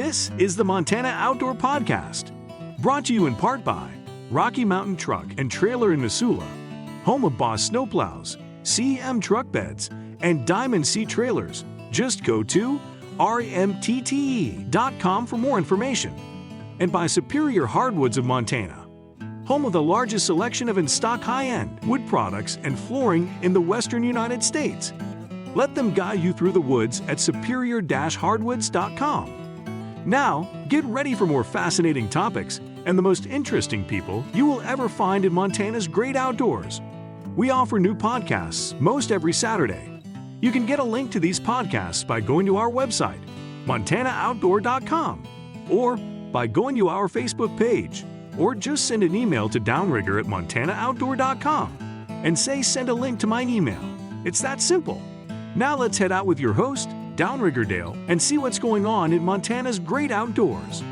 This is the Montana Outdoor Podcast, brought to you in part by Rocky Mountain Truck and Trailer in Missoula, home of Boss Snowplows, CM Truck Beds, and Diamond Sea Trailers. Just go to rmtte.com for more information. And by Superior Hardwoods of Montana, home of the largest selection of in-stock high-end wood products and flooring in the western United States. Let them guide you through the woods at superior-hardwoods.com. Now, get ready for more fascinating topics and the most interesting people you will ever find in Montana's great outdoors. We offer new podcasts most every Saturday. You can get a link to these podcasts by going to our website, montanooutdoor.com, or by going to our Facebook page, or just send an email to Downrigger at montanooutdoor.com and say send a link to my email. It's that simple. Now let's head out with your host, Downrigger Dale, and see what's going on in Montana's great outdoors.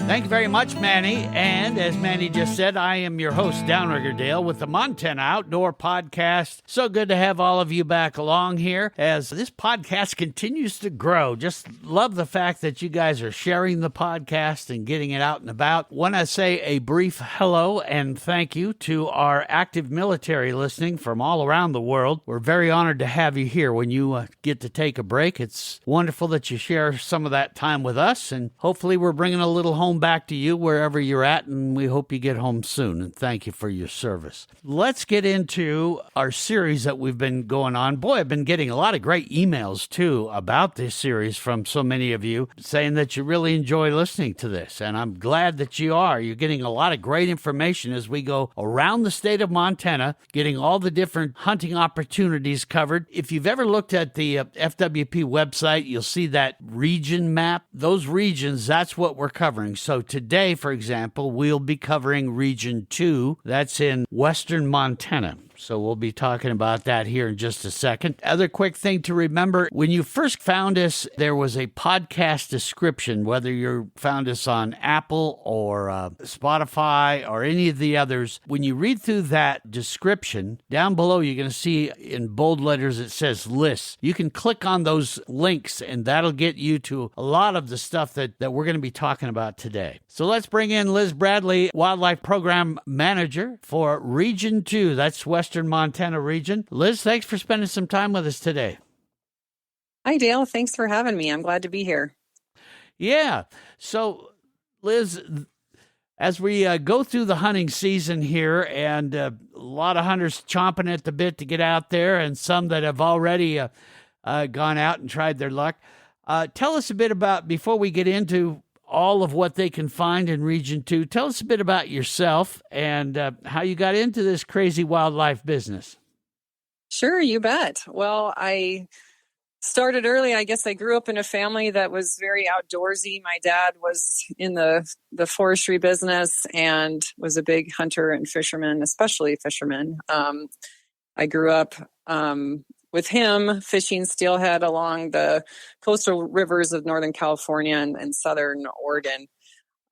Thank you very much, Manny. And as Manny just said, I am your host, Downrigger Dale, with the Montana Outdoor Podcast. So good to have all of you back along here as this podcast continues to grow. Just love the fact that you guys are sharing the podcast and getting it out and about. Want to say a brief hello and thank you to our active military listening from all around the world. We're very honored to have you here when you get to take a break. It's wonderful that you share some of that time with us, and hopefully we're bringing a little home back to you wherever you're at, and we hope you get home soon, and thank you for your service. Let's get into our series that we've been going on. Boy, I've been getting a lot of great emails, too, about this series from so many of you saying that you really enjoy listening to this, and I'm glad that you are. You're getting a lot of great information as we go around the state of Montana, getting all the different hunting opportunities covered. If you've ever looked at the FWP website, you'll see that region map. Those regions, that's what we're covering. So today, for example, we'll be covering Region 2. That's in western Montana. So we'll be talking about that here in just a second. Other quick thing to remember, when you first found us, there was a podcast description, whether you found us on Apple or Spotify or any of the others. When you read through that description, down below you're going to see in bold letters it says lists. You can click on those links and that'll get you to a lot of the stuff that we're going to be talking about today. So let's bring in Liz Bradley, Wildlife Program Manager for Region 2. That's Western Montana region. Liz, thanks for spending some time with us today. Hi, Dale. Thanks for having me. I'm glad to be here. Yeah. So, Liz, as we go through the hunting season here, and a lot of hunters chomping at the bit to get out there, and some that have already gone out and tried their luck, tell us a bit about, before we get into all of what they can find in Region 2. Tell us a bit about yourself and how you got into this crazy wildlife business. Sure, you bet. Well, I started early. I guess I grew up in a family that was very outdoorsy. My dad was in the forestry business and was a big hunter and fisherman, especially fisherman. I grew up with him fishing steelhead along the coastal rivers of Northern California and Southern Oregon.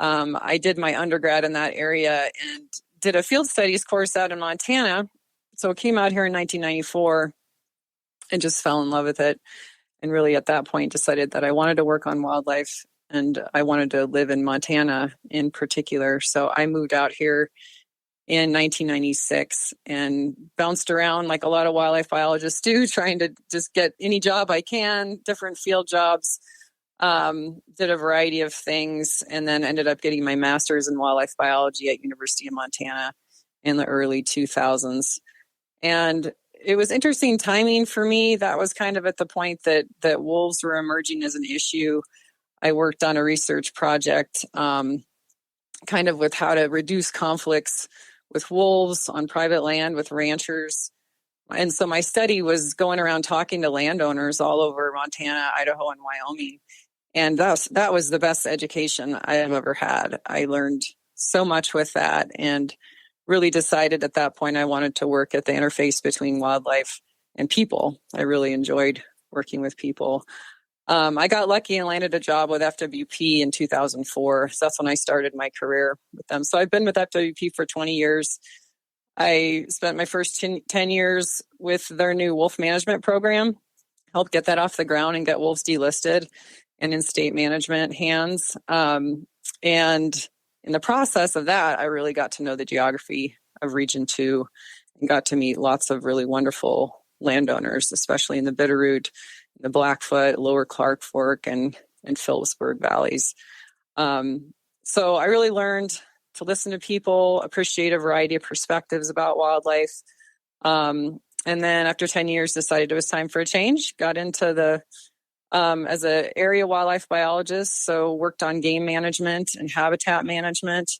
I did my undergrad in that area and did a field studies course out in Montana. So I came out here in 1994 and just fell in love with it. And really at that point decided that I wanted to work on wildlife and I wanted to live in Montana in particular. So I moved out here in 1996 and bounced around like a lot of wildlife biologists do, trying to just get any job I can, different field jobs, did a variety of things, and then ended up getting my master's in wildlife biology at University of Montana in the early 2000s. And it was interesting timing for me. That was kind of at the point that wolves were emerging as an issue. I worked on a research project kind of with how to reduce conflicts with wolves on private land with ranchers. And so my study was going around talking to landowners all over Montana, Idaho, and Wyoming. And that was the best education I have ever had. I learned so much with that and really decided at that point I wanted to work at the interface between wildlife and people. I really enjoyed working with people. I got lucky and landed a job with FWP in 2004. So that's when I started my career with them. So I've been with FWP for 20 years. I spent my first 10 years with their new wolf management program, helped get that off the ground and get wolves delisted. and in state management hands. And in the process of that, I really got to know the geography of Region 2 and got to meet lots of really wonderful landowners, especially in the Bitterroot, the Blackfoot, Lower Clark Fork, and Phillipsburg valleys. So I really learned to listen to people, appreciate a variety of perspectives about wildlife. And then after 10 years, decided it was time for a change, got into the as an area wildlife biologist, so worked on game management and habitat management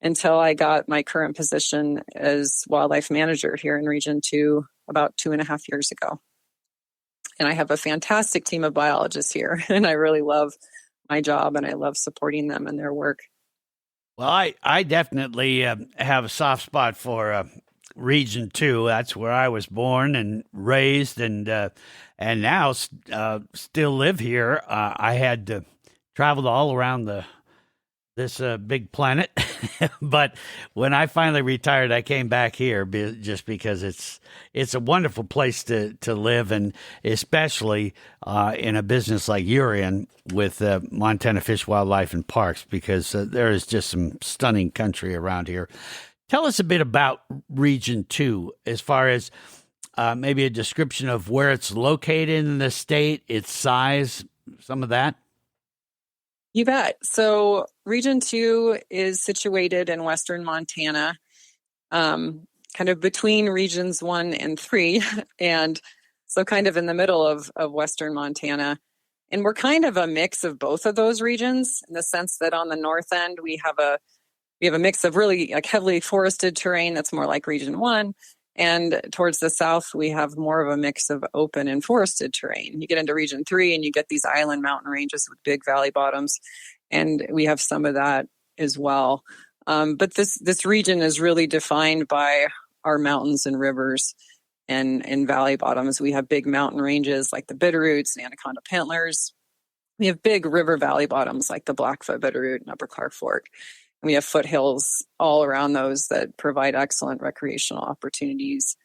until I got my current position as wildlife manager here in Region 2 about 2.5 years ago. And I have a fantastic team of biologists here, and I really love my job, and I love supporting them in their work. Well, I definitely have a soft spot for Region 2. That's where I was born and raised, and now still live here. I had to travel all around this big planet, but when I finally retired, I came back here just because it's a wonderful place to live, and especially in a business like you're in with Montana Fish, Wildlife, and Parks, because there is just some stunning country around here. Tell us a bit about Region 2 as far as maybe a description of where it's located in the state, its size, some of that. You bet. So Region 2 is situated in western Montana, kind of between Regions 1 and 3, and so kind of in the middle of western Montana. And we're kind of a mix of both of those regions in the sense that on the north end, we have a mix of really like heavily forested terrain that's more like Region 1. And towards the south, we have more of a mix of open and forested terrain. You get into Region 3 and you get these island mountain ranges with big valley bottoms. And we have some of that as well. But this region is really defined by our mountains and rivers and valley bottoms. We have big mountain ranges like the Bitterroots and Anaconda Pantlers. We have big river valley bottoms like the Blackfoot, Bitterroot, and Upper Clark Fork. We have foothills all around those that provide excellent recreational opportunities.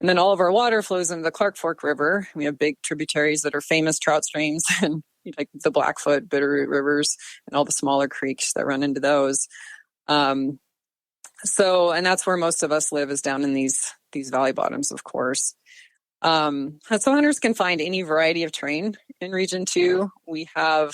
And then all of our water flows into the Clark Fork River. We have big tributaries that are famous trout streams, and like the Blackfoot, Bitterroot rivers, and all the smaller creeks that run into those. And that's where most of us live, is down in these valley bottoms, of course. So hunters can find any variety of terrain in Region 2. We have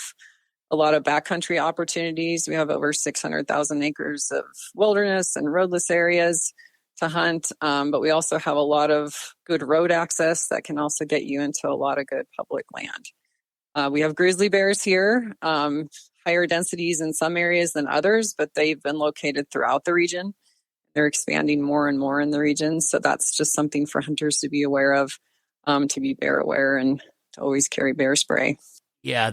a lot of backcountry opportunities. We have over 600,000 acres of wilderness and roadless areas to hunt, but we also have a lot of good road access that can also get you into a lot of good public land. We have grizzly bears here, higher densities in some areas than others, but they've been located throughout the region. They're expanding more and more in the region, so that's just something for hunters to be aware of, to be bear aware and to always carry bear spray. Yeah,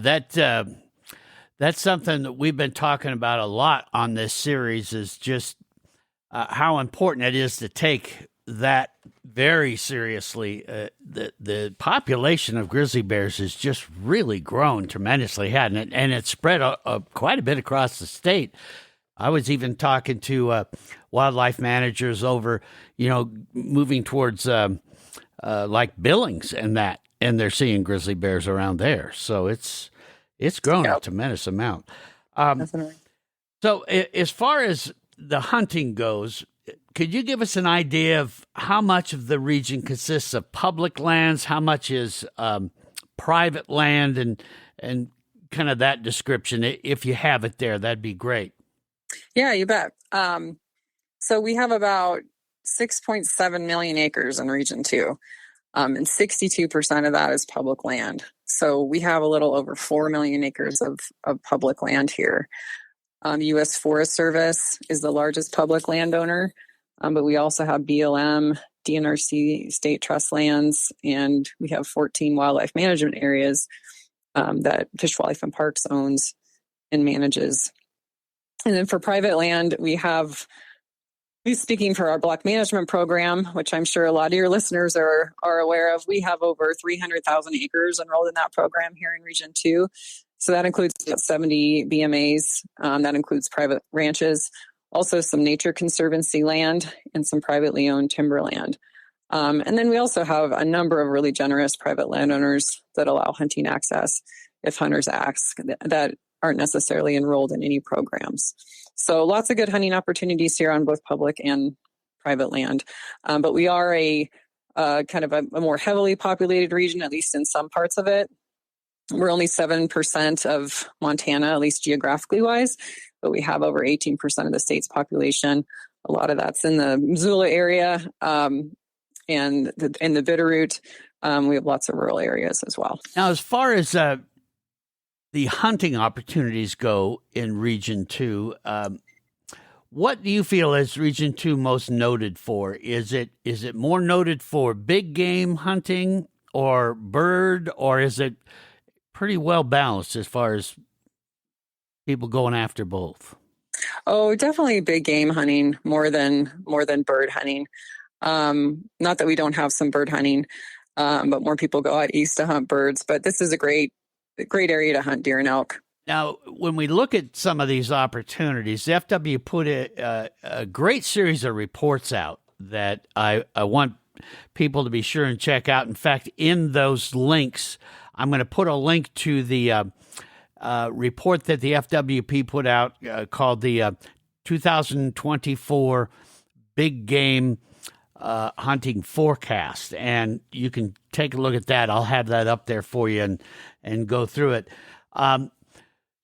that's something that we've been talking about a lot on this series, is just how important it is to take that very seriously. The population of grizzly bears has just really grown tremendously, hasn't it? And it's spread quite a bit across the state. I was even talking to wildlife managers over, moving towards like Billings and that, and they're seeing grizzly bears around there. So it's grown a tremendous amount. Definitely. So as far as the hunting goes, could you give us an idea of how much of the region consists of public lands, how much is private land, and kind of that description? If you have it there, that'd be great. Yeah, you bet. So we have about 6.7 million acres in Region 2, and 62% of that is public land. So we have a little over 4 million acres of public land here. U.S. Forest Service is the largest public landowner, but we also have BLM, DNRC state trust lands, and we have 14 wildlife management areas that Fish, Wildlife, and Parks owns and manages. And then for private land, speaking for our block management program, which I'm sure a lot of your listeners are aware of, we have over 300,000 acres enrolled in that program here in Region 2. So that includes 70 BMAs. That includes private ranches, also some nature conservancy land, and some privately owned timberland. And then we also have a number of really generous private landowners that allow hunting access. if hunters ask, that aren't necessarily enrolled in any programs. So lots of good hunting opportunities here on both public and private land. But we are a kind of a more heavily populated region, at least in some parts of it. We're only 7% of Montana, at least geographically wise, but we have over 18% of the state's population. A lot of that's in the Missoula area and in the Bitterroot. We have lots of rural areas as well. Now, as far as the hunting opportunities go in Region 2, what do you feel is Region 2 most noted for? Is it more noted for big game hunting or bird, or is it pretty well balanced as far as people going after both? Oh, definitely big game hunting more than bird hunting. Not that we don't have some bird hunting, but more people go out east to hunt birds. But this is a great area to hunt deer and elk. Now, when we look at some of these opportunities, the FW put a great series of reports out that I want people to be sure and check out. In fact, in those links, I'm going to put a link to the report that the FWP put out called the 2024 Big Game Hunting Forecast. And you can take a look at that. I'll have that up there for you and go through it.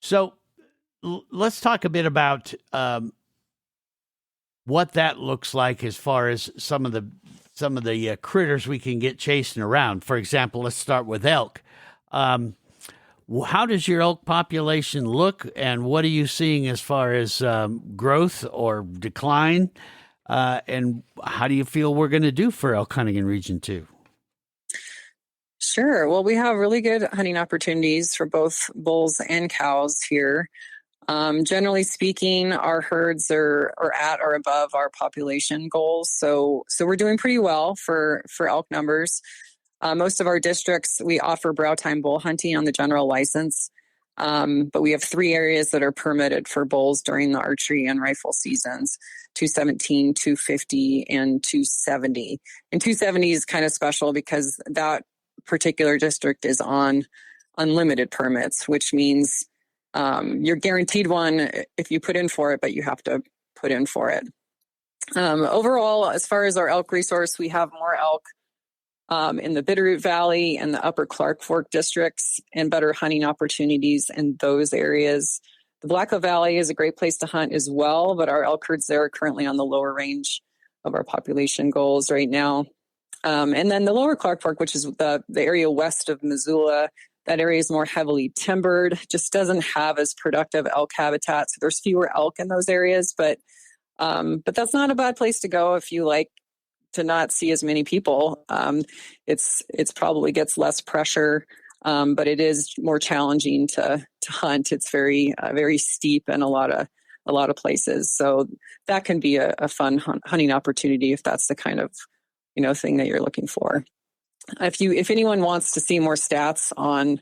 So let's talk a bit about what that looks like as far as some of the critters we can get chasing around. For example, let's start with elk. How does your elk population look, and what are you seeing as far as growth or decline? And how do you feel we're going to do for elk hunting in Region 2? Sure. Well, we have really good hunting opportunities for both bulls and cows here. Generally speaking, our herds are at or above our population goals. So we're doing pretty well for elk numbers. Most of our districts, we offer brow time bull hunting on the general license. But we have 3 areas that are permitted for bulls during the archery and rifle seasons: 217, 250, and 270. And 270 is kind of special because that particular district is on unlimited permits, which means you're guaranteed one if you put in for it, but you have to put in for it. Overall, as far as our elk resource, we have more elk in the Bitterroot Valley and the Upper Clark Fork districts, and better hunting opportunities in those areas. The Blackout Valley is a great place to hunt as well, but our elk herds there are currently on the lower range of our population goals right now. And then the Lower Clark Fork, which is the area west of Missoula, that area is more heavily timbered, just doesn't have as productive elk habitat. So there's fewer elk in those areas, but that's not a bad place to go if you like to not see as many people. It's probably gets less pressure, but it is more challenging to hunt. It's very steep in a lot of places. So that can be a fun hunting opportunity if that's the kind of thing that you're looking for. If anyone wants to see more stats on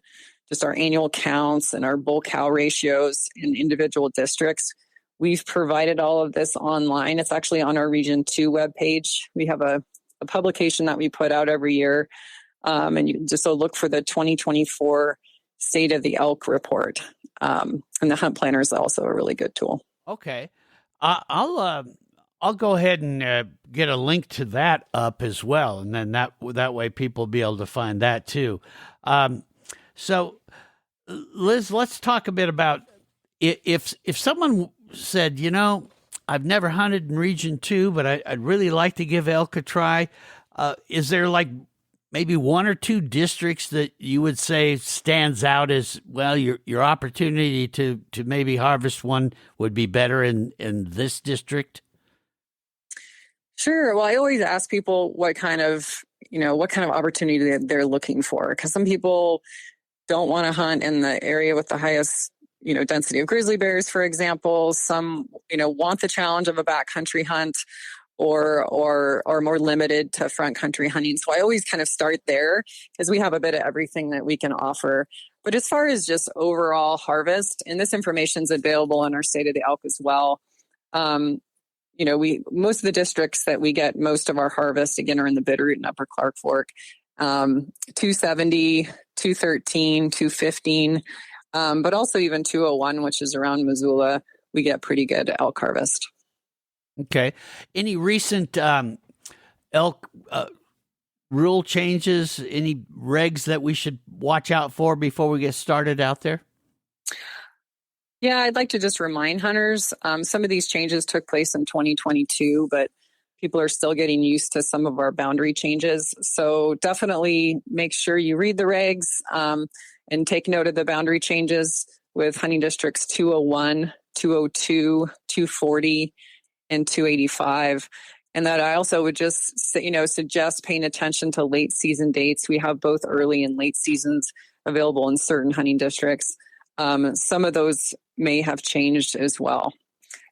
just our annual counts and our bull cow ratios in individual districts, we've provided all of this online. It's actually on our Region 2 webpage. We have a publication that we put out every year. And you can just look for the 2024 State of the Elk report. And the Hunt Planner is also a really good tool. Okay. I'll go ahead and get a link to that up as well, and then that way people will be able to find that too. So, Liz, let's talk a bit about if someone said, I've never hunted in Region 2, but I'd really like to give elk a try. Is there like maybe 1 or 2 districts that you would say stands out as, well, your opportunity to maybe harvest one would be better in this district? Sure. Well, I always ask people what kind of opportunity they're looking for, because some people don't want to hunt in the area with the highest, density of grizzly bears, for example. Some, want the challenge of a backcountry hunt or more limited to front country hunting. So I always kind of start there because we have a bit of everything that we can offer. But as far as just overall harvest, and this information is available on our State of the Elk as well. Most of the districts that we get most of our harvest, again, are in the Bitterroot and Upper Clark Fork. 270, 213, 215, but also even 201, which is around Missoula, we get pretty good elk harvest. Okay. Any recent elk rule changes, any regs that we should watch out for before we get started out there? Yeah, I'd like to just remind hunters, some of these changes took place in 2022, but people are still getting used to some of our boundary changes. So definitely make sure you read the regs and take note of the boundary changes with hunting districts 201, 202, 240, and 285. And that I also would just suggest paying attention to late season dates. We have both early and late seasons available in certain hunting districts. Some of those may have changed as well.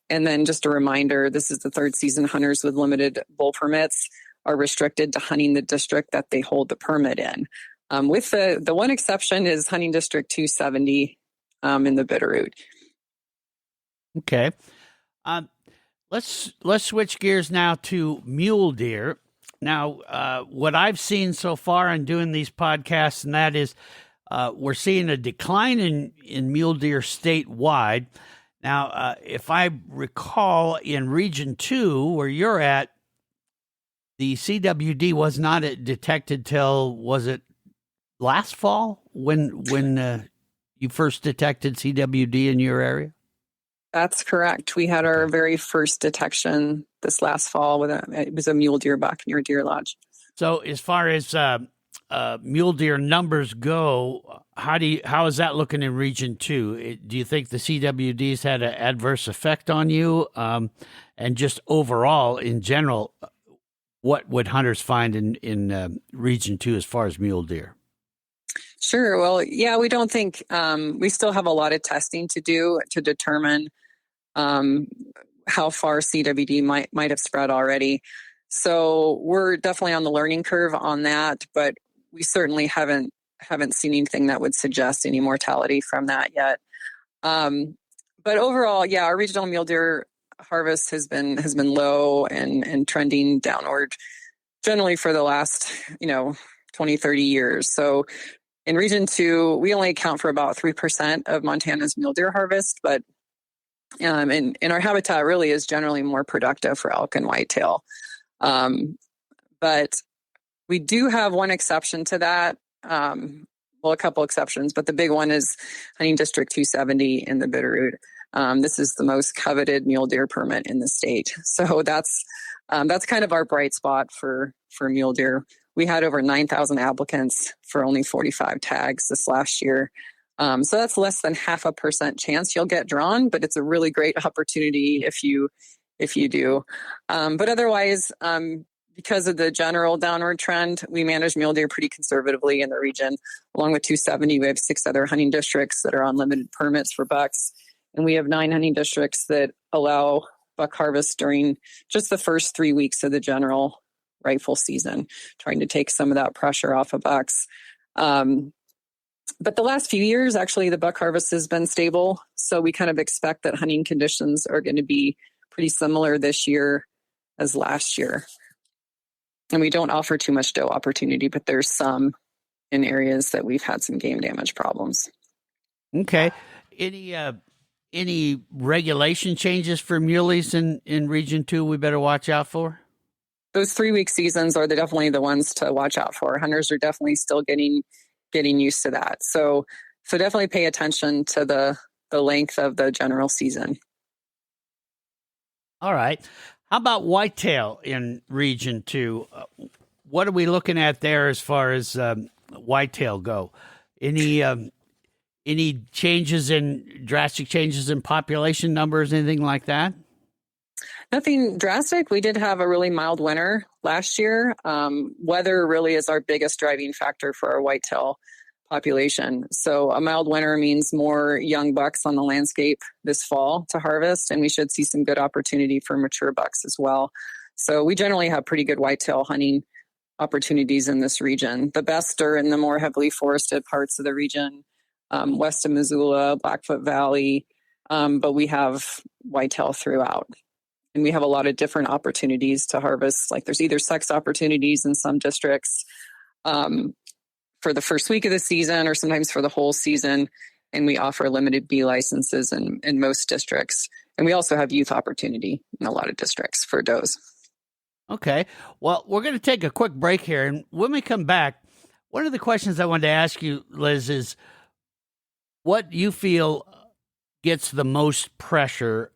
And then just a reminder, this is the third season. Hunters with limited bull permits are restricted to hunting the district that they hold the permit in. With the one exception is hunting district 270 in the Bitterroot. Okay. Let's switch gears now to mule deer. Now, what I've seen so far in doing these podcasts, and that is we're seeing a decline in mule deer statewide. Now, if I recall, in Region 2, where you're at, the CWD was not detected till, was it last fall when you first detected CWD in your area? That's correct. We had our very first detection this last fall it was a mule deer buck near Deer Lodge. So as far as mule deer numbers go, how is that looking in Region 2? Do you think the CWDs had an adverse effect on you? And just overall, in general, what would hunters find in Region 2 as far as mule deer? Sure. Well, yeah, we don't think we still have a lot of testing to do to determine how far CWD might have spread already. So we're definitely on the learning curve on that, but we certainly haven't seen anything that would suggest any mortality from that yet. But overall, yeah, our regional mule deer harvest has been low and trending downward generally for the last 20, 30 years. So in Region 2, we only account for about 3% of Montana's mule deer harvest, but and our habitat really is generally more productive for elk and whitetail. But we do have one exception to that. A couple exceptions, but the big one is hunting district 270 in the Bitterroot. This is the most coveted mule deer permit in the state. So that's kind of our bright spot for mule deer. We had over 9,000 applicants for only 45 tags this last year. So that's less than 0.5% chance you'll get drawn, but it's a really great opportunity if you do. But otherwise, because of the general downward trend, we manage mule deer pretty conservatively in the region. Along with 270, we have 6 other hunting districts that are on limited permits for bucks. And we have 9 hunting districts that allow buck harvest during just the first 3 weeks of the general rifle season, trying to take some of that pressure off of bucks. But the last few years, actually, the buck harvest has been stable. So we kind of expect that hunting conditions are going to be pretty similar this year as last year. And we don't offer too much doe opportunity, but there's some in areas that we've had some game damage problems. Okay. Any regulation changes for muleys in Region 2 we better watch out for? Those 3-week seasons are definitely the ones to watch out for. Hunters are definitely still getting used to that. So definitely pay attention to the length of the general season. All right. How about whitetail in Region 2? What are we looking at there as far as whitetail go? Any drastic changes in population numbers, anything like that? Nothing drastic. We did have a really mild winter last year. Weather really is our biggest driving factor for our whitetail population. So a mild winter means more young bucks on the landscape this fall to harvest, and we should see some good opportunity for mature bucks as well. So we generally have pretty good whitetail hunting opportunities in this region. The best are in the more heavily forested parts of the region, west of Missoula, Blackfoot Valley, but we have whitetail throughout. And we have a lot of different opportunities to harvest. Like there's either sex opportunities in some districts for the first week of the season or sometimes for the whole season. And we offer limited bee licenses in most districts. And we also have youth opportunity in a lot of districts for does. Okay. Well, we're going to take a quick break here. And when we come back, one of the questions I wanted to ask you, Liz, is what you feel gets the most pressure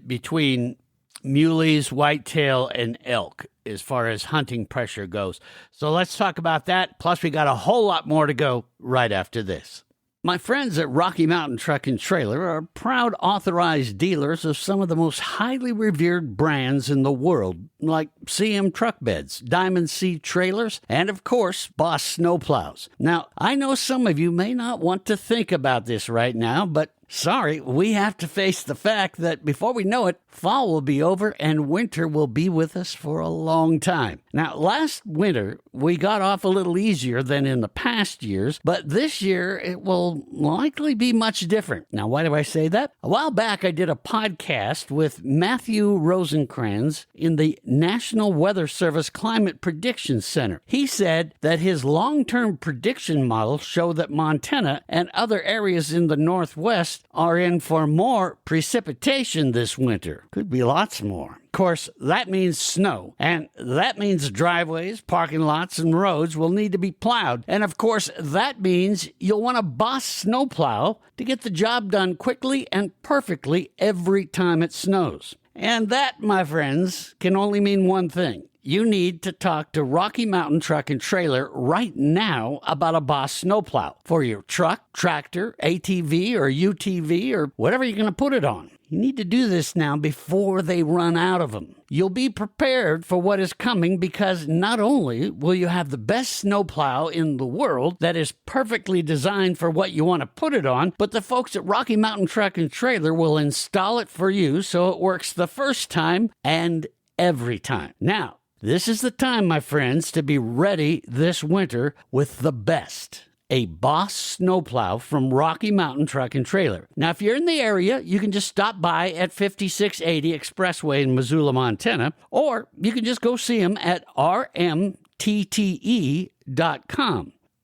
between muleys, whitetail, and elk as far as hunting pressure goes. So let's talk about that. Plus, we got a whole lot more to go right after this. My friends at Rocky Mountain Truck and Trailer are proud authorized dealers of some of the most highly revered brands in the world, like CM Truck Beds, Diamond C Trailers, and of course, Boss Snowplows. Now, I know some of you may not want to think about this right now, but sorry, we have to face the fact that before we know it, fall will be over and winter will be with us for a long time. Now, last winter, we got off a little easier than in the past years, but this year it will likely be much different. Now, why do I say that? A while back, I did a podcast with Matthew Rosencrans in the National Weather Service Climate Prediction Center. He said that his long-term prediction models show that Montana and other areas in the Northwest are in for more precipitation this winter. Could be lots more. Of course, that means snow, and that means driveways, parking lots, and roads will need to be plowed. And of course, that means you'll want a Boss snowplow to get the job done quickly and perfectly every time it snows. And that, my friends, can only mean one thing. You need to talk to Rocky Mountain Truck and Trailer right now about a Boss snowplow for your truck, tractor, ATV, or UTV, or whatever you're going to put it on. You need to do this now before they run out of them. You'll be prepared for what is coming because not only will you have the best snowplow in the world that is perfectly designed for what you want to put it on, but the folks at Rocky Mountain Truck and Trailer will install it for you so it works the first time and every time. Now, this is the time, my friends, to be ready this winter with the best. A Boss snowplow from Rocky Mountain Truck and Trailer. Now, if you're in the area, you can just stop by at 5680 Expressway in Missoula, Montana, or you can just go see them at rmtte.com.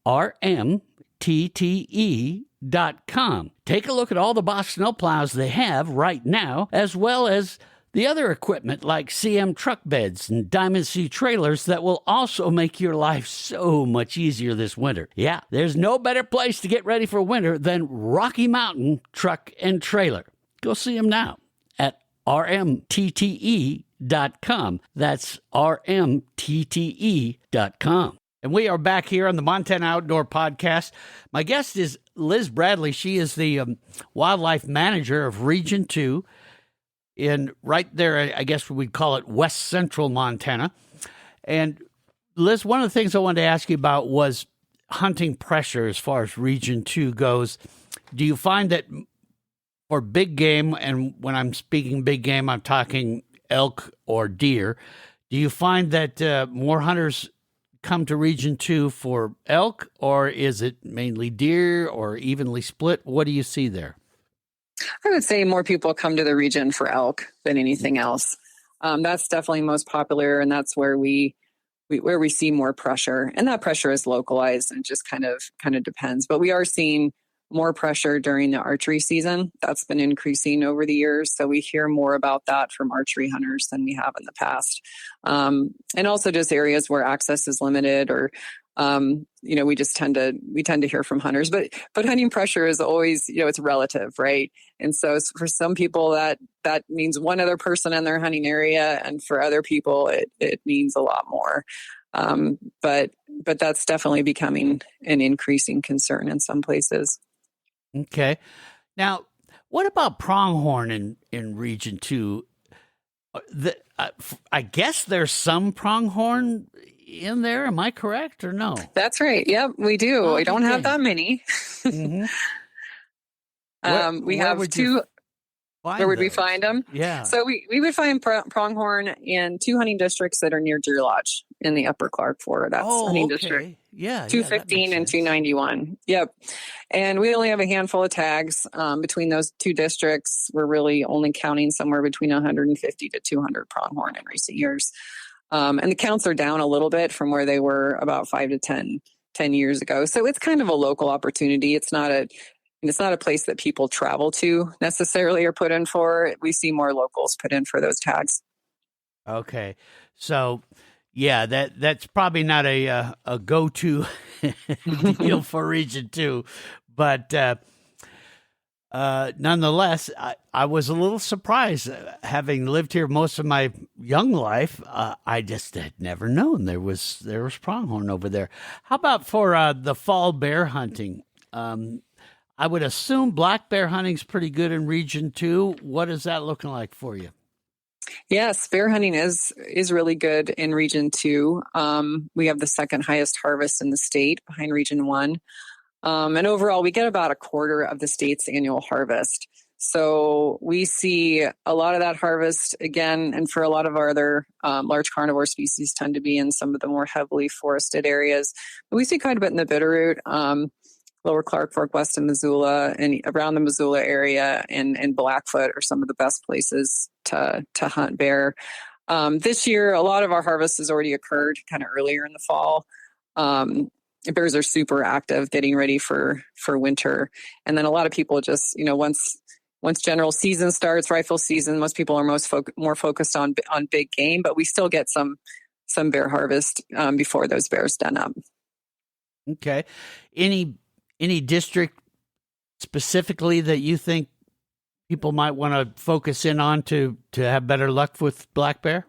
rmtte.com. Take a look at all the Boss snowplows they have right now, as well as the other equipment like CM truck beds and Diamond C trailers that will also make your life so much easier this winter. Yeah, there's no better place to get ready for winter than Rocky Mountain Truck and Trailer. Go see them now at rmtte.com. That's rmtte.com. And we are back here on the Montana Outdoor Podcast. My guest is Liz Bradley. She is the wildlife manager of Region 2. In right there, I guess we'd call it West Central Montana. And Liz, one of the things I wanted to ask you about was hunting pressure as far as Region 2 goes. Do you find that for big game, and when I'm speaking big game, I'm talking elk or deer, do you find that more hunters come to Region 2 for elk, or is it mainly deer or evenly split? What do you see there? I would say more people come to the region for elk than anything else. That's definitely most popular, and that's where we see more pressure. And that pressure is localized and just kind of depends. But we are seeing more pressure during the archery season. That's been increasing over the years. So we hear more about that from archery hunters than we have in the past. And also just areas where access is limited, or we tend to hear from hunters, but hunting pressure is always, it's relative, right? And so for some people that means one other person in their hunting area. And for other people, it means a lot more. But that's definitely becoming an increasing concern in some places. Okay. Now, what about pronghorn in Region 2? I guess there's some pronghorn in there. Am I correct or no? That's right. Yep, we do. Okay. We don't have that many. Mm-hmm. We have two. Where would we find them? Yeah. So we would find pronghorn in two hunting districts that are near Deer Lodge in the Upper Clark Fork. That's hunting district. Yeah. 215 and 291. Yep. And we only have a handful of tags between those two districts. We're really only counting somewhere between 150 to 200 pronghorn in recent years. And the counts are down a little bit from where they were about 5 to 10 10 years ago. So it's kind of a local opportunity. It's not a place that people travel to necessarily or put in for. We see more locals put in for those tags. Okay. So, yeah, that's probably not a go-to deal for Region 2, but nonetheless, I was a little surprised. Having lived here most of my young life, I just had never known there was pronghorn over there. How about for the fall bear hunting? I would assume black bear hunting's pretty good in Region 2. What is that looking like for you? Yes, bear hunting is really good in Region 2. We have the second highest harvest in the state behind Region 1. And overall, we get about a quarter of the state's annual harvest. So we see a lot of that harvest again, and for a lot of our other large carnivore species tend to be in some of the more heavily forested areas. But we see quite a bit in the Bitterroot, Lower Clark Fork, west of Missoula, and around the Missoula area, and Blackfoot are some of the best places to hunt bear. This year, a lot of our harvest has already occurred kind of earlier in the fall. Bears are super active, getting ready for winter, and then a lot of people just, once general season starts, rifle season, most people are more focused on big game, but we still get some bear harvest before those bears den up. Okay, any district specifically that you think people might want to focus in on to have better luck with black bear?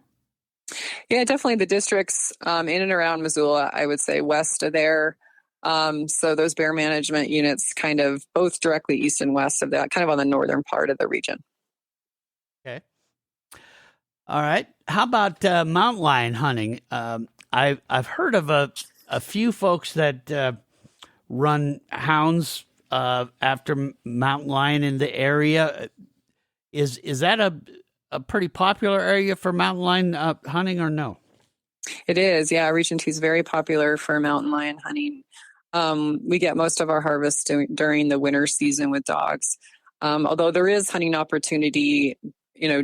Yeah, definitely the districts in and around Missoula, I would say west of there. So those bear management units kind of both directly east and west of that, kind of on the northern part of the region. Okay. All right. How about mountain lion hunting? I've heard of a few folks that run hounds after mountain lion in the area. Is that a pretty popular area for mountain lion hunting or no? It is, yeah. Region 2 is very popular for mountain lion hunting. We get most of our harvest during the winter season with dogs. Although there is hunting opportunity,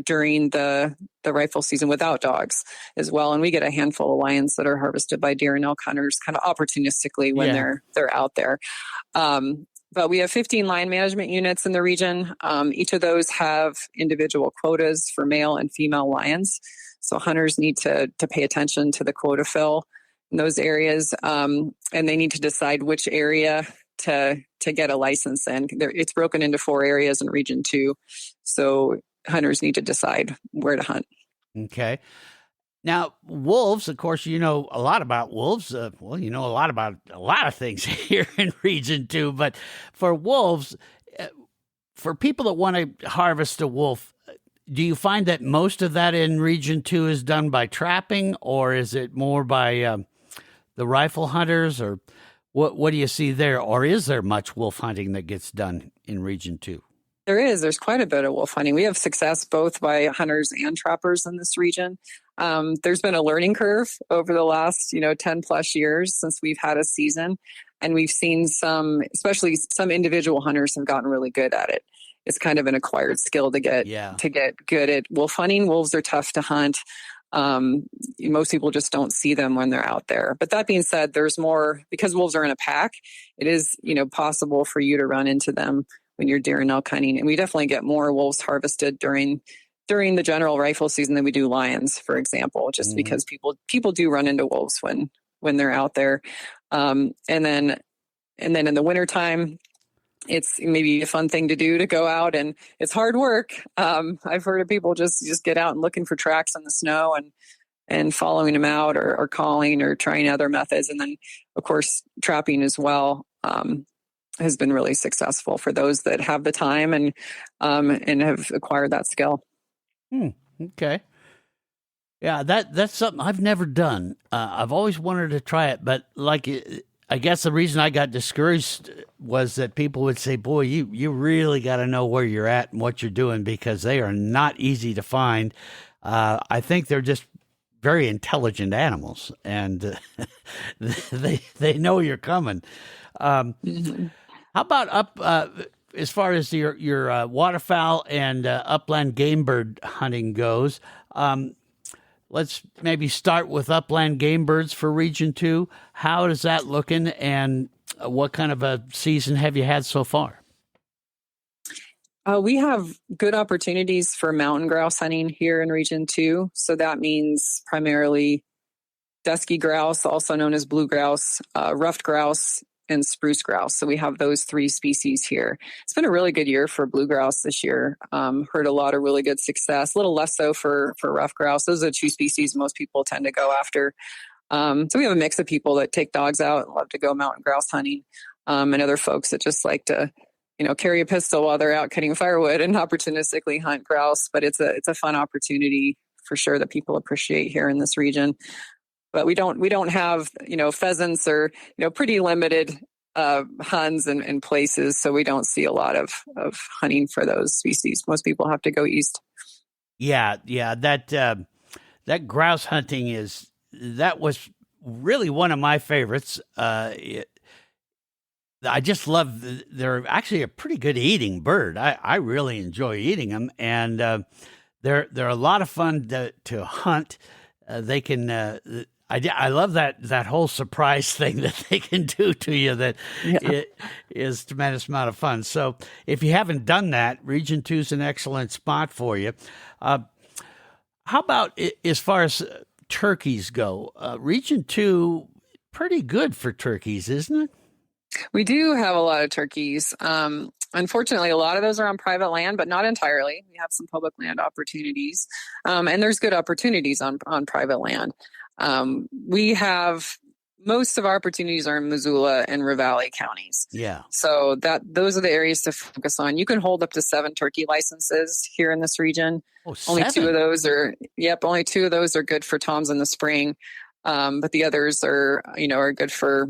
during the rifle season without dogs as well. And we get a handful of lions that are harvested by deer and elk hunters kind of opportunistically when they're out there. But we have 15 lion management units in the region. Each of those have individual quotas for male and female lions. So hunters need to pay attention to the quota fill in those areas. And they need to decide which area to get a license in. It's broken into 4 areas in Region 2. So hunters need to decide where to hunt. Okay. Now, wolves, of course, you know a lot about wolves. You know a lot about a lot of things here in Region 2. But for wolves, for people that want to harvest a wolf, do you find that most of that in Region 2 is done by trapping, or is it more by the rifle hunters, or what do you see there? Or is there much wolf hunting that gets done in Region 2? There's quite a bit of wolf hunting. We have success both by hunters and trappers in this region. There's been a learning curve over the last, 10 plus years since we've had a season. And we've seen especially some individual hunters have gotten really good at it. It's kind of an acquired skill to get good at wolf hunting. Wolves are tough to hunt. Most people just don't see them when they're out there. But that being said, there's more, because wolves are in a pack, it is, possible for you to run into them when you're deer and elk hunting. And we definitely get more wolves harvested during the general rifle season than we do lions, for example, just because people do run into wolves when they're out there. And then in the wintertime, it's maybe a fun thing to do to go out, and it's hard work. I've heard of people just get out and looking for tracks in the snow and following them out or calling or trying other methods. And then of course, trapping as well, has been really successful for those that have the time and have acquired that skill. Okay. Yeah, that's something I've never done. I've always wanted to try it, but I guess the reason I got discouraged was that people would say, boy, you really got to know where you're at and what you're doing, because they are not easy to find. I think they're just very intelligent animals, and they know you're coming. How about up as far as your waterfowl and upland game bird hunting goes? let's maybe start with upland game birds for Region 2. How is that looking, and what kind of a season have you had so far? We have good opportunities for mountain grouse hunting here in Region 2. So that means primarily dusky grouse, also known as blue grouse, ruffed grouse, and spruce grouse. So we have those 3 species here. It's been a really good year for blue grouse this year. Heard a lot of really good success, a little less so for ruffed grouse. Those are 2 species most people tend to go after. So we have a mix of people that take dogs out and love to go mountain grouse hunting, and other folks that just like to, carry a pistol while they're out cutting firewood and opportunistically hunt grouse. But it's a fun opportunity for sure that people appreciate here in this region. But we don't have, pheasants or, pretty limited hunts and places. So we don't see a lot of hunting for those species. Most people have to go east. Yeah. That grouse hunting that was really one of my favorites. I just love, they're actually a pretty good eating bird. I really enjoy eating them. And they're a lot of fun to hunt. They can... I love that whole surprise thing that they can do to you. That it is a tremendous amount of fun. So if you haven't done that, Region 2 is an excellent spot for you. How about as far as turkeys go? Region 2, pretty good for turkeys, isn't it? We do have a lot of turkeys. Unfortunately, a lot of those are on private land, but not entirely. We have some public land opportunities, and there's good opportunities on private land. We have most of our opportunities are in Missoula and Ravalli counties. Yeah. So those are the areas to focus on. You can hold up to 7 turkey licenses here in this region. Oh, only 7? 2 of those only 2 of those are good for toms in the spring. But the others are good for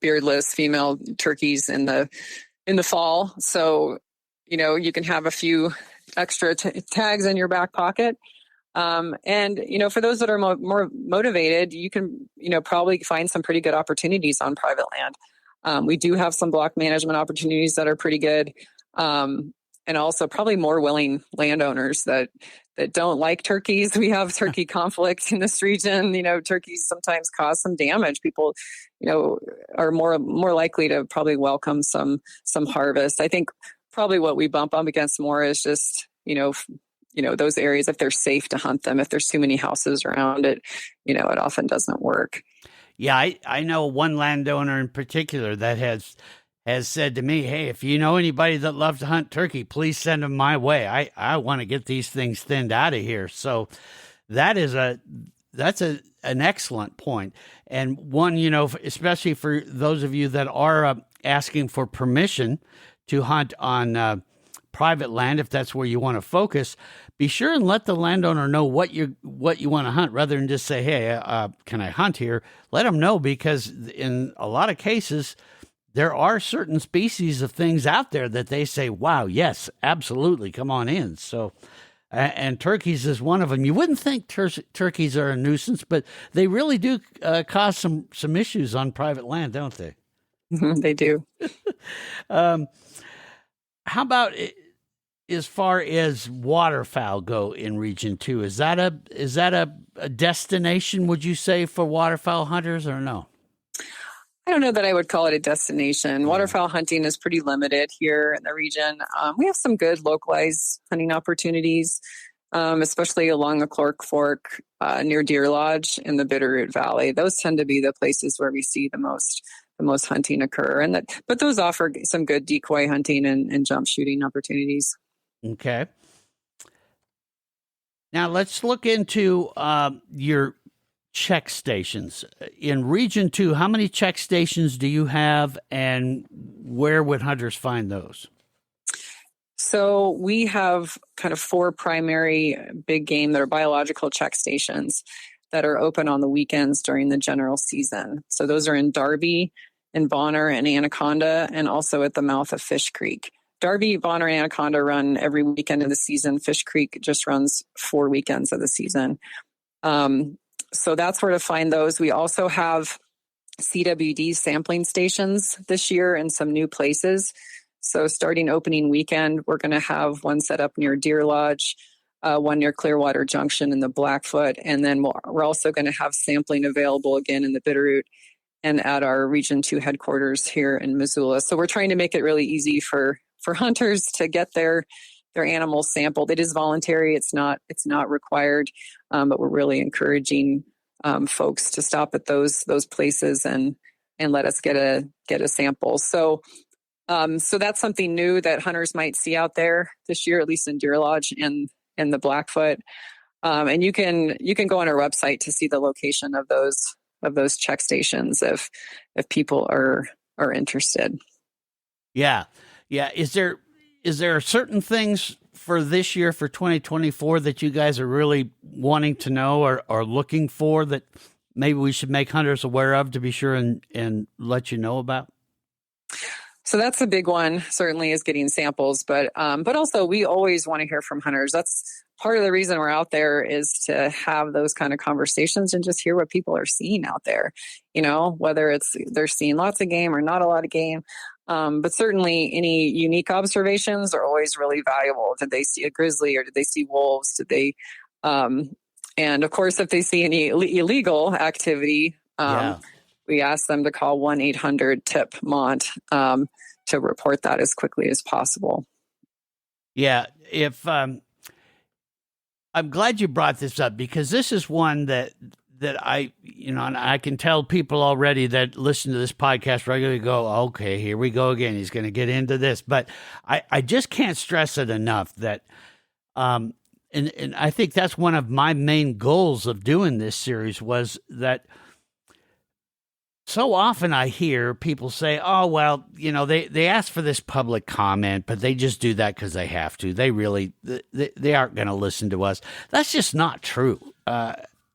beardless female turkeys in the fall. So, you can have a few extra tags in your back pocket. And for those that are more motivated, you can, probably find some pretty good opportunities on private land. We do have some block management opportunities that are pretty good. And also probably more willing landowners that don't like turkeys. We have turkey conflict in this region. Turkeys sometimes cause some damage. People, are more likely to probably welcome some harvest. I think probably what we bump up against more is just, those areas, if they're safe to hunt them. If there's too many houses around it, it often doesn't work. Yeah, I know one landowner in particular that has said to me, hey, if you know anybody that loves to hunt turkey, please send them my way. I want to get these things thinned out of here. So that's an excellent point. And one, especially for those of you that are asking for permission to hunt on private land, if that's where you want to focus, be sure and let the landowner know what you want to hunt, rather than just say, hey, can I hunt here? Let them know, because in a lot of cases, there are certain species of things out there that they say, wow, yes, absolutely, come on in. So, and turkeys is one of them. You wouldn't think turkeys are a nuisance, but they really do cause some issues on private land, don't they? They do. How about as far as waterfowl go in Region 2? Is that a destination, would you say, for waterfowl hunters, or no? I don't know that I would call it a destination. Waterfowl hunting is pretty limited here in the region. We have some good localized hunting opportunities, especially along the Clark Fork, near Deer Lodge in the Bitterroot Valley. Those tend to be the places where we see the most hunting occur, but those offer some good decoy hunting and jump shooting opportunities. Okay. Now let's look into your check stations. In Region 2, how many check stations do you have, and where would hunters find those? So we have kind of 4 primary big game that are biological check stations that are open on the weekends during the general season. So those are in Darby, in Bonner, and Anaconda, and also at the mouth of Fish Creek. Darby, Bonner, and Anaconda run every weekend of the season. Fish Creek just runs 4 weekends of the season. So that's where to find those. We also have CWD sampling stations this year in some new places. So starting opening weekend, we're going to have one set up near Deer Lodge, one near Clearwater Junction in the Blackfoot. And then we're also going to have sampling available again in the Bitterroot and at our Region 2 headquarters here in Missoula. So we're trying to make it really easy for hunters to get their animals sampled. It is voluntary. It's not required, but we're really encouraging folks to stop at those places and let us get a sample. So that's something new that hunters might see out there this year, at least in Deer Lodge and in the Blackfoot. And you can go on our website to see the location of those check stations if people are interested. Yeah. Is there certain things for this year, for 2024, that you guys are really wanting to know or looking for that maybe we should make hunters aware of to be sure and let you know about? So that's a big one, certainly, is getting samples, but also we always want to hear from hunters. That's part of the reason we're out there, is to have those kind of conversations and just hear what people are seeing out there, whether they're seeing lots of game or not a lot of game. But certainly any unique observations are always really valuable. Did they see a grizzly, or did they see wolves? Did they, and of course, if they see any illegal activity, we ask them to call 1-800-TIP-MONT to report that as quickly as possible. Yeah. I'm glad you brought this up, because this is one that I, and I can tell people already that listen to this podcast regularly go, okay, here we go again. He's going to get into this, but I just can't stress it enough that, and I think that's one of my main goals of doing this series, was that so often I hear people say, oh, well, they ask for this public comment, but they just do that because they have to. They really, they aren't going to listen to us. That's just not true.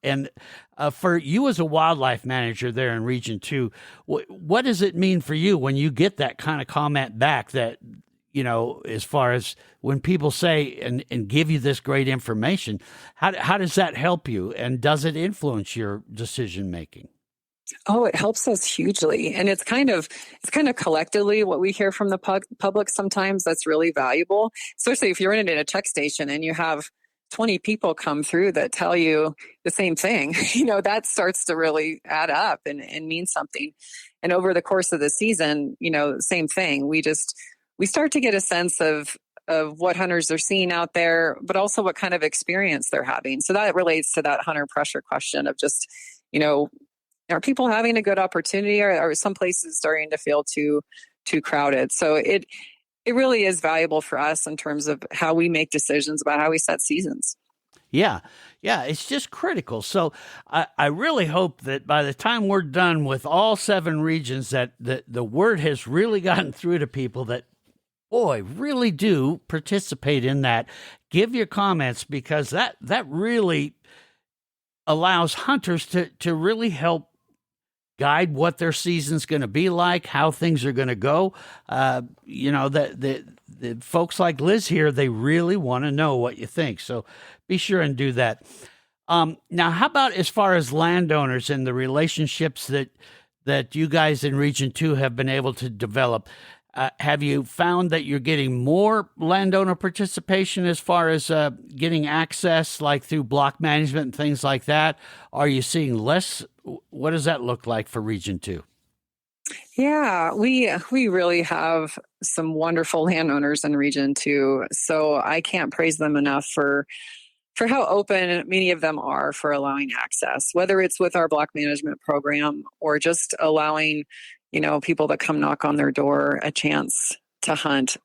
And for you as a wildlife manager there in Region 2, what does it mean for you when you get that kind of comment back that, as far as when people say and give you this great information, how does that help you? And does it influence your decision making? Oh, it helps us hugely. And it's kind of collectively what we hear from the public sometimes that's really valuable, especially if you're in a check station and you have 20 people come through that tell you the same thing. That starts to really add up and mean something. And over the course of the season, same thing. We start to get a sense of what hunters are seeing out there, but also what kind of experience they're having. So that relates to that hunter pressure question of just, are people having a good opportunity, or are some places starting to feel too crowded? So it really is valuable for us in terms of how we make decisions about how we set seasons. Yeah, it's just critical. So I really hope that by the time we're done with all 7 regions, that the word has really gotten through to people that, boy, really do participate in that. Give your comments, because that really allows hunters to really help guide what their season's going to be like, how things are going to go. The folks like Liz here, they really want to know what you think. So be sure and do that. Now, how about as far as landowners and the relationships that you guys in Region 2 have been able to develop? Have you found that you're getting more landowner participation as far as getting access, like through block management and things like that? Are you seeing less? What does that look like for Region 2? Yeah, we really have some wonderful landowners in Region 2. So I can't praise them enough for how open many of them are for allowing access, whether it's with our block management program or just allowing people that come knock on their door a chance to hunt.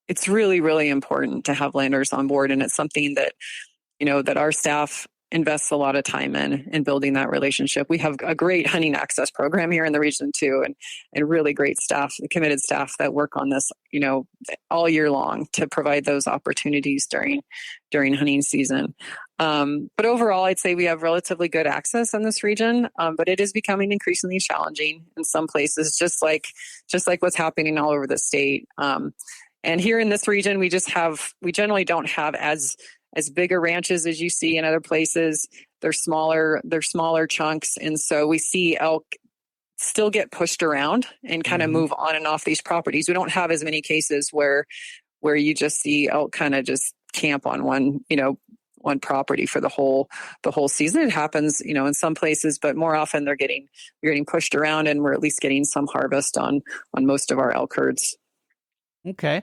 It's really, really important to have landowners on board. And it's something that, that our staff invests a lot of time in building that relationship. We have a great hunting access program here in the Region 2 and really great staff, committed staff that work on this, all year long to provide those opportunities during hunting season. But overall, I'd say we have relatively good access in this region, but it is becoming increasingly challenging in some places, just like what's happening all over the state. And here in this region, we generally don't have as big a ranches as you see in other places. They're smaller chunks. And so we see elk still get pushed around and kind of move on and off these properties. We don't have as many cases where you just see elk kind of just camp on one property for the whole season. It happens, in some places, but more often you're getting pushed around, and we're at least getting some harvest on most of our elk herds. Okay.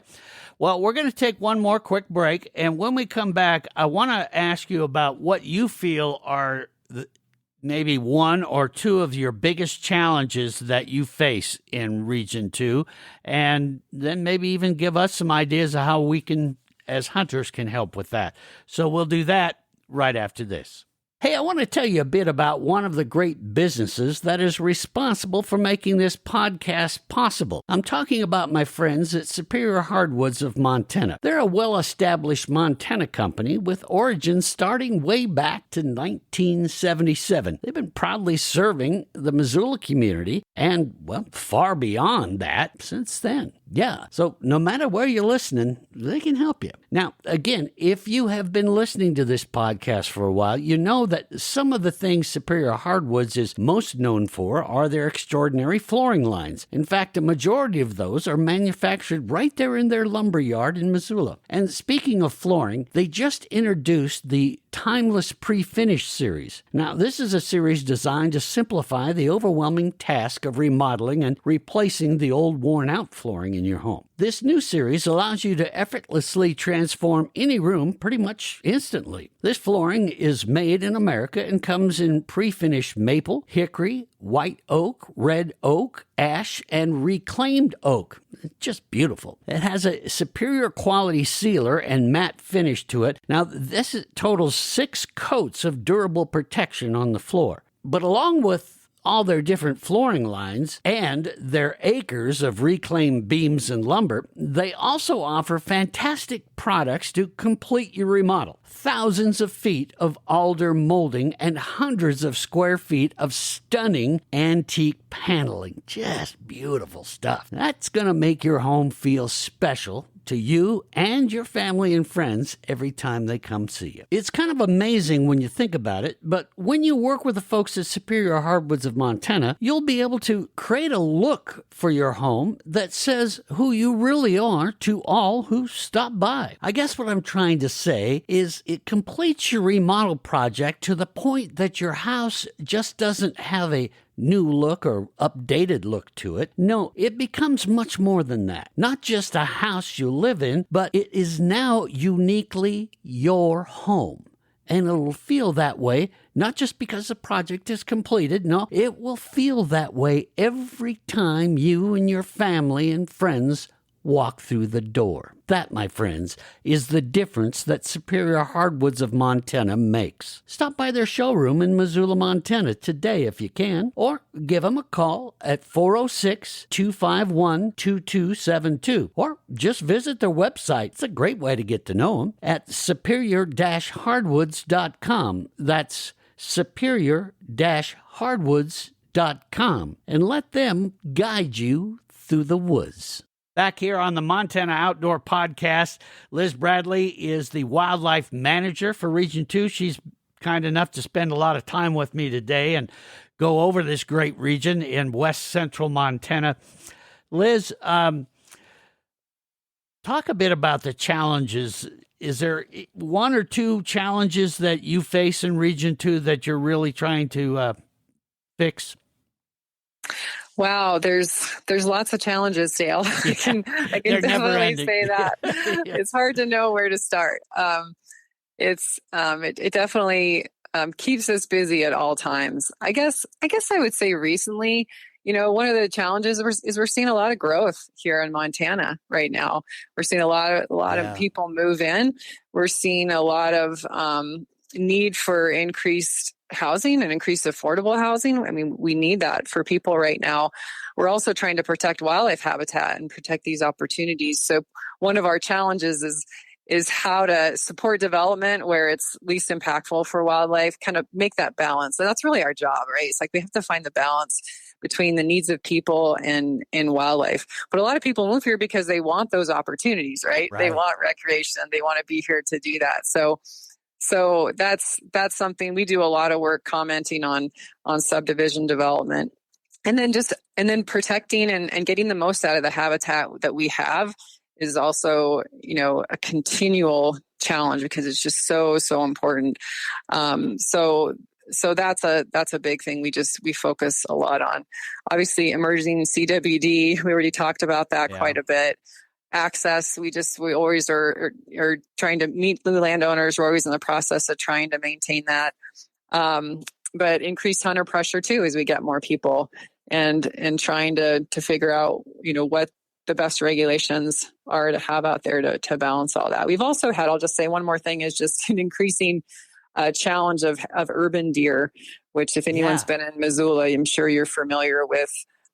Well, we're going to take one more quick break. And when we come back, I want to ask you about what you feel are maybe one or two of your biggest challenges that you face in Region 2. And then maybe even give us some ideas of how we can, as hunters, can help with that. So we'll do that right after this. Hey, I want to tell you a bit about one of the great businesses that is responsible for making this podcast possible. I'm talking about my friends at Superior Hardwoods of Montana. They're a well-established Montana company with origins starting way back to 1977. They've been proudly serving the Missoula community and, well, far beyond that since then. Yeah, so no matter where you're listening, they can help you. Now, again, if you have been listening to this podcast for a while, you know that some of the things Superior Hardwoods is most known for are their extraordinary flooring lines. In fact, a majority of those are manufactured right there in their lumber yard in Missoula. And speaking of flooring, they just introduced the Timeless Pre-Finish series. Now, this is a series designed to simplify the overwhelming task of remodeling and replacing the old worn-out flooring in your home. This new series allows you to effortlessly transform any room pretty much instantly. This flooring is made in America and comes in pre-finished maple, hickory, white oak, red oak, ash, and reclaimed oak. Just beautiful. It has a superior quality sealer and matte finish to it. Now, this totals 6 coats of durable protection on the floor. But along with all their different flooring lines and their acres of reclaimed beams and lumber, they also offer fantastic products to complete your remodel. Thousands of feet of alder molding and hundreds of square feet of stunning antique paneling. Just beautiful stuff. That's going to make your home feel special to you and your family and friends every time they come see you. It's kind of amazing when you think about it, but when you work with the folks at Superior Hardwoods of Montana, you'll be able to create a look for your home that says who you really are to all who stop by. I guess what I'm trying to say is it completes your remodel project to the point that your house just doesn't have a new look or updated look to it. No, it becomes much more than that. Not just a house you live in, but it is now uniquely your home. And it'll feel that way, not just because the project is completed. No, it will feel that way every time you and your family and friends walk through the door. That, my friends, is the difference that Superior Hardwoods of Montana makes. Stop by their showroom in Missoula, Montana today if you can, or give them a call at 406-251-2272, or just visit their website. It's a great way to get to know them at superior-hardwoods.com. That's superior-hardwoods.com, and let them guide you through the woods. Back here on the Montana Outdoor Podcast, Liz Bradley is the wildlife manager for Region 2. She's kind enough to spend a lot of time with me today and go over this great region in west central Montana. Liz, talk a bit about the challenges. Is there one or two challenges that you face in Region 2 that you're really trying to fix? Wow, there's lots of challenges, Dale. I can definitely say that. Yeah. It's hard to know where to start. It definitely keeps us busy at all times. I guess I would say recently, one of the challenges is we're seeing a lot of growth here in Montana right now. We're seeing a lot of people move in. We're seeing a lot of need for increased housing and increased affordable housing. I mean, we need that for people right now. We're also trying to protect wildlife habitat and protect these opportunities. So one of our challenges is how to support development where it's least impactful for wildlife, kind of make that balance. And that's really our job, right? It's like we have to find the balance between the needs of people and wildlife. But a lot of people move here because they want those opportunities, right? They want recreation. They want to be here to do that. So that's something we do a lot of work commenting on subdivision development, and then protecting and getting the most out of the habitat that we have is also, a continual challenge because it's just so important. So that's a big thing. We focus a lot on. Obviously, emerging CWD. We already talked about that quite a bit. Access. We always are trying to meet the landowners. We're always in the process of trying to maintain that. But increased hunter pressure too, as we get more people and trying to figure out, what the best regulations are to have out there to balance all that. We've also had, I'll just say one more thing, is just an increasing challenge of urban deer, which if anyone's been in Missoula, I'm sure you're familiar with.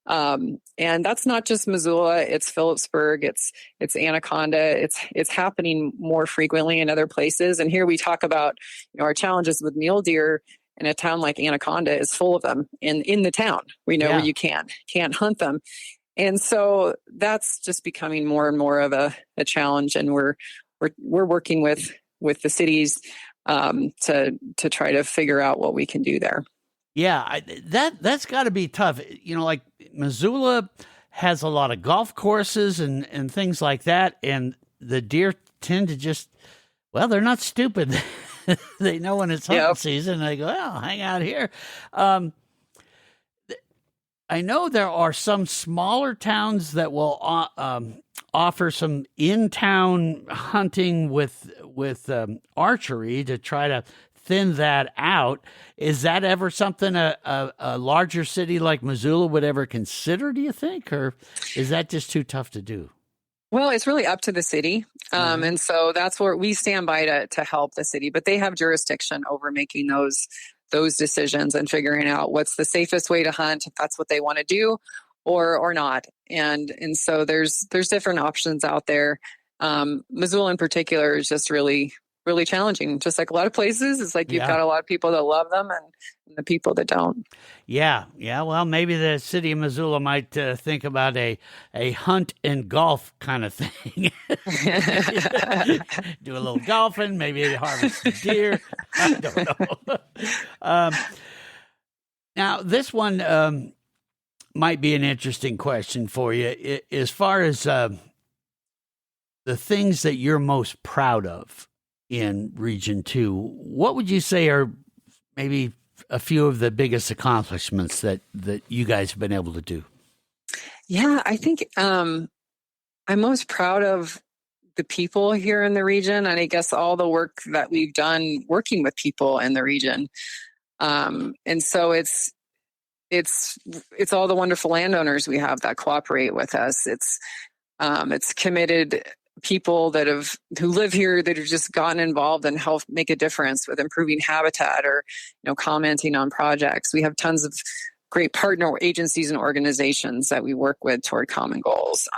And that's not just Missoula, it's Phillipsburg, it's Anaconda, it's happening more frequently in other places. And here we talk about, our challenges with mule deer in a town like Anaconda is full of them in the town. We know where you can't hunt them. And so that's just becoming more and more of a challenge. And we're working with the cities to try to figure out what we can do there. Yeah, that's got to be tough. Like Missoula has a lot of golf courses and things like that. And the deer tend to just, they're not stupid. They know when it's hunting season. They go, hang out here. I know there are some smaller towns that will offer some in-town hunting with archery to try to thin that out. Is that ever something a larger city like Missoula would ever consider, do you think? Or is that just too tough to do? Well, it's really up to the city. And so that's where we stand by to help the city, but they have jurisdiction over making those decisions and figuring out what's the safest way to hunt, if that's what they want to do or not. And so there's different options out there. Missoula in particular is just really, really challenging. Just like a lot of places, it's like you've got a lot of people that love them and the people that don't. Yeah. Well, maybe the city of Missoula might think about a hunt and golf kind of thing. Do a little golfing, maybe harvest the deer. I don't know. Now, this one might be an interesting question for you. As far as the things that you're most proud of in Region 2, what would you say are maybe a few of the biggest accomplishments that you guys have been able to do? Yeah, I think I'm most proud of the people here in the region, and I guess all the work that we've done working with people in the region. And so it's all the wonderful landowners we have that cooperate with us. It's committed people who live here that have just gotten involved and helped make a difference with improving habitat or, commenting on projects. We have tons of great partner agencies and organizations that we work with toward common goals.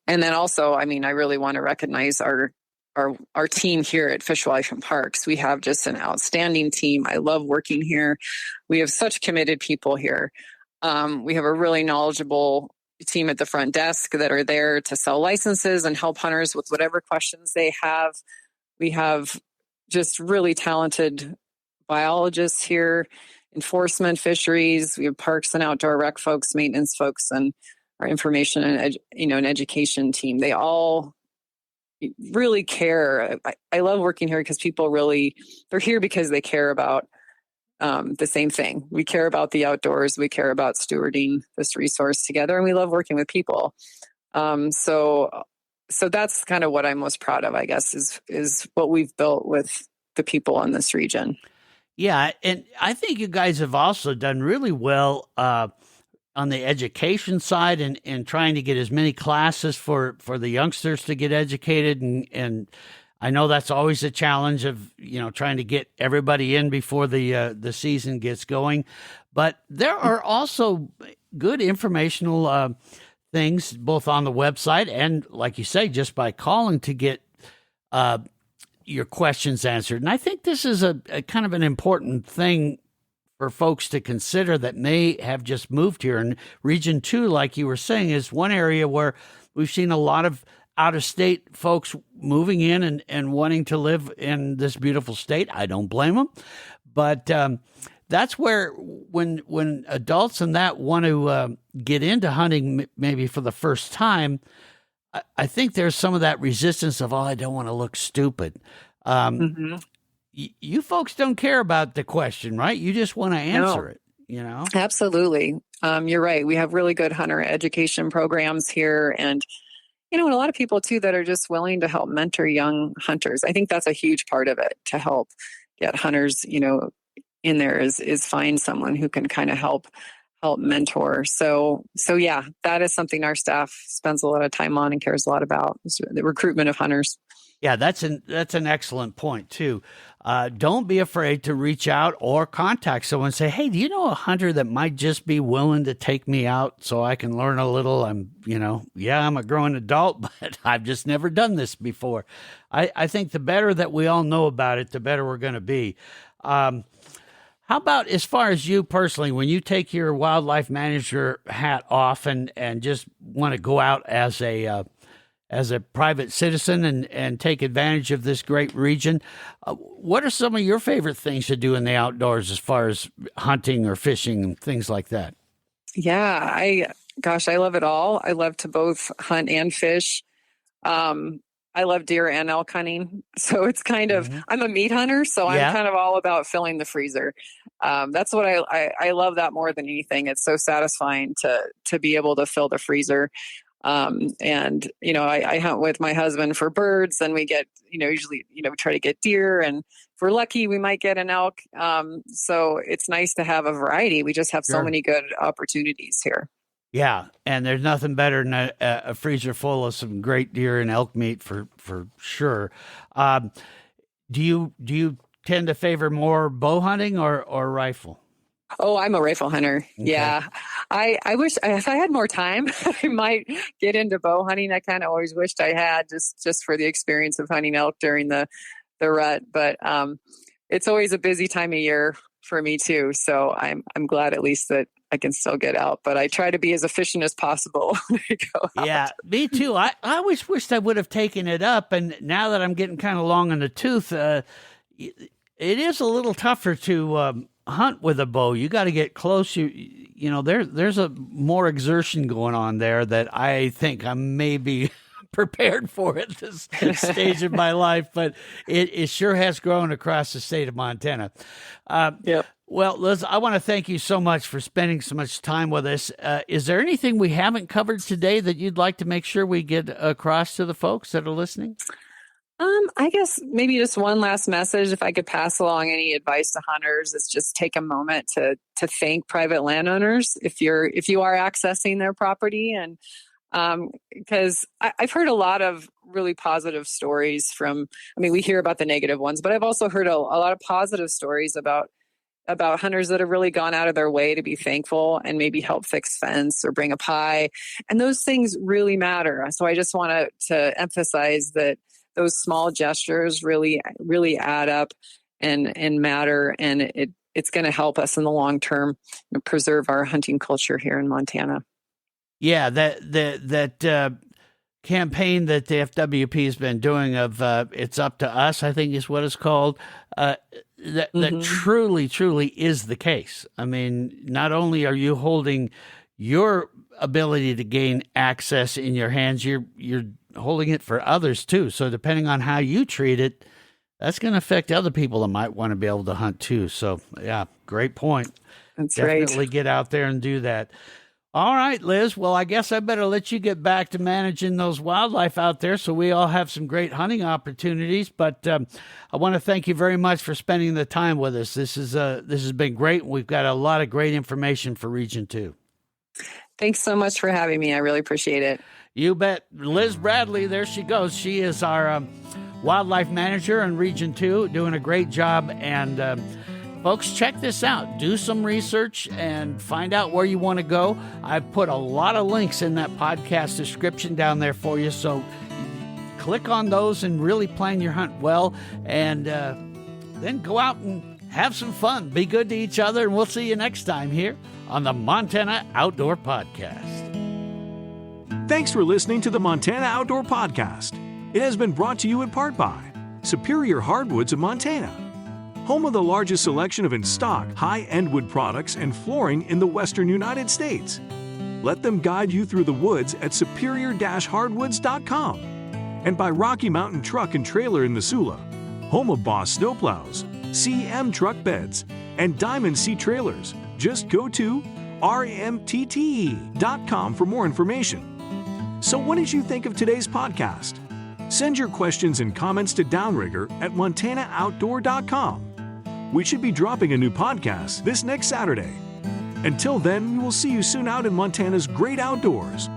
And then also, I really want to recognize our team here at Fish, Wildlife and Parks. We have just an outstanding team. I love working here. We have such committed people here. We have a really knowledgeable team at the front desk that are there to sell licenses and help hunters with whatever questions they have. We have just really talented biologists here, enforcement, fisheries. We have parks and outdoor rec folks, maintenance folks, and our information and an education team. They all really care. I love working here because people they're here because they care about the same thing. We care about the outdoors. We care about stewarding this resource together, and we love working with people. So that's kind of what I'm most proud of, I guess, is what we've built with the people in this region. Yeah, and I think you guys have also done really well on the education side and trying to get as many classes for the youngsters to get educated. And I know that's always a challenge of, trying to get everybody in before the season gets going. But there are also good informational things both on the website and, like you say, just by calling to get your questions answered. And I think this is a kind of an important thing for folks to consider that may have just moved here. And Region 2, like you were saying, is one area where we've seen a lot of out-of-state folks moving in and wanting to live in this beautiful state. I don't blame them. But that's where when adults and that want to get into hunting maybe for the first time, I think there's some of that resistance of, I don't want to look stupid. Mm-hmm. You folks don't care about the question, right? You just want to answer it, you know? Absolutely. You're right. We have really good hunter education programs here. And, and a lot of people too that are just willing to help mentor young hunters. I think that's a huge part of it, to help get hunters, in there is find someone who can kind of help mentor. So yeah, that is something our staff spends a lot of time on and cares a lot about, is the recruitment of hunters. Yeah, that's an excellent point too. Don't be afraid to reach out or contact someone and say, hey, do you know a hunter that might just be willing to take me out so I can learn a little? I'm a growing adult, but I've just never done this before. I think the better that we all know about it, the better we're going to be. How about as far as you personally, when you take your wildlife manager hat off and just want to go out as a private citizen and take advantage of this great region, what are some of your favorite things to do in the outdoors as far as hunting or fishing and things like that? Yeah, I love it all. I love to both hunt and fish. I love deer and elk hunting. So it's kind of, I'm a meat hunter, so I'm kind of all about filling the freezer. That's what I love that more than anything. It's so satisfying to be able to fill the freezer. I hunt with my husband for birds, and we get, usually, we try to get deer, and if we're lucky, we might get an elk. So it's nice to have a variety. We just have so many good opportunities here. Yeah, and there's nothing better than a freezer full of some great deer and elk meat for sure. Do you tend to favor more bow hunting or rifle? Oh, I'm a rifle hunter. Okay. Yeah. I wish if I had more time, I might get into bow hunting. I kind of always wished I had just for the experience of hunting elk during the rut. But it's always a busy time of year for me too. So I'm glad at least that I can still get out, but I try to be as efficient as possible when I go out. Yeah, me too. I always wished I would have taken it up. And now that I'm getting kind of long in the tooth, it is a little tougher to hunt with a bow. You got to get close. There's a more exertion going on there that I think I may be prepared for at this stage of my life, but it sure has grown across the state of Montana. Yep. Well, Liz, I want to thank you so much for spending so much time with us. Is there anything we haven't covered today that you'd like to make sure we get across to the folks that are listening? I guess maybe just one last message, if I could pass along any advice to hunters, is just take a moment to thank private landowners if you are accessing their property. And because I've heard a lot of really positive stories we hear about the negative ones, but I've also heard a lot of positive stories about hunters that have really gone out of their way to be thankful and maybe help fix fence or bring a pie. And those things really matter. So I just want to emphasize that those small gestures really, really add up and matter. And it's going to help us in the long term preserve our hunting culture here in Montana. Yeah, that campaign that the FWP has been doing of It's Up to Us, I think is what it's called, that truly, truly is the case. I mean, not only are you holding your ability to gain access in your hands, you're holding it for others too. So depending on how you treat it, that's going to affect other people that might want to be able to hunt too. So yeah, great point. That's Definitely right. Get out there and do that. All right, Liz. Well, I guess I better let you get back to managing those wildlife out there so we all have some great hunting opportunities. But I want to thank you very much for spending the time with us. This has been great. We've got a lot of great information for Region 2. Thanks so much for having me. I really appreciate it. You bet. Liz Bradley, there she goes. She is our wildlife manager in Region 2, doing a great job. And folks, check this out. Do some research and find out where you want to go. I've put a lot of links in that podcast description down there for you. So click on those and really plan your hunt well. And then go out and have some fun. Be good to each other. And we'll see you next time here on the Montana Outdoor Podcast. Thanks for listening to the Montana Outdoor Podcast. It has been brought to you in part by Superior Hardwoods of Montana, home of the largest selection of in-stock high-end wood products and flooring in the western United States. Let them guide you through the woods at superior-hardwoods.com. And by Rocky Mountain Truck and Trailer in Missoula, home of Boss Snowplows, CM Truck Beds, and Diamond Sea Trailers. Just go to rmtte.com for more information. So what did you think of today's podcast? Send your questions and comments to Downrigger at montanooutdoor.com. We should be dropping a new podcast this next Saturday. Until then, we will see you soon out in Montana's great outdoors.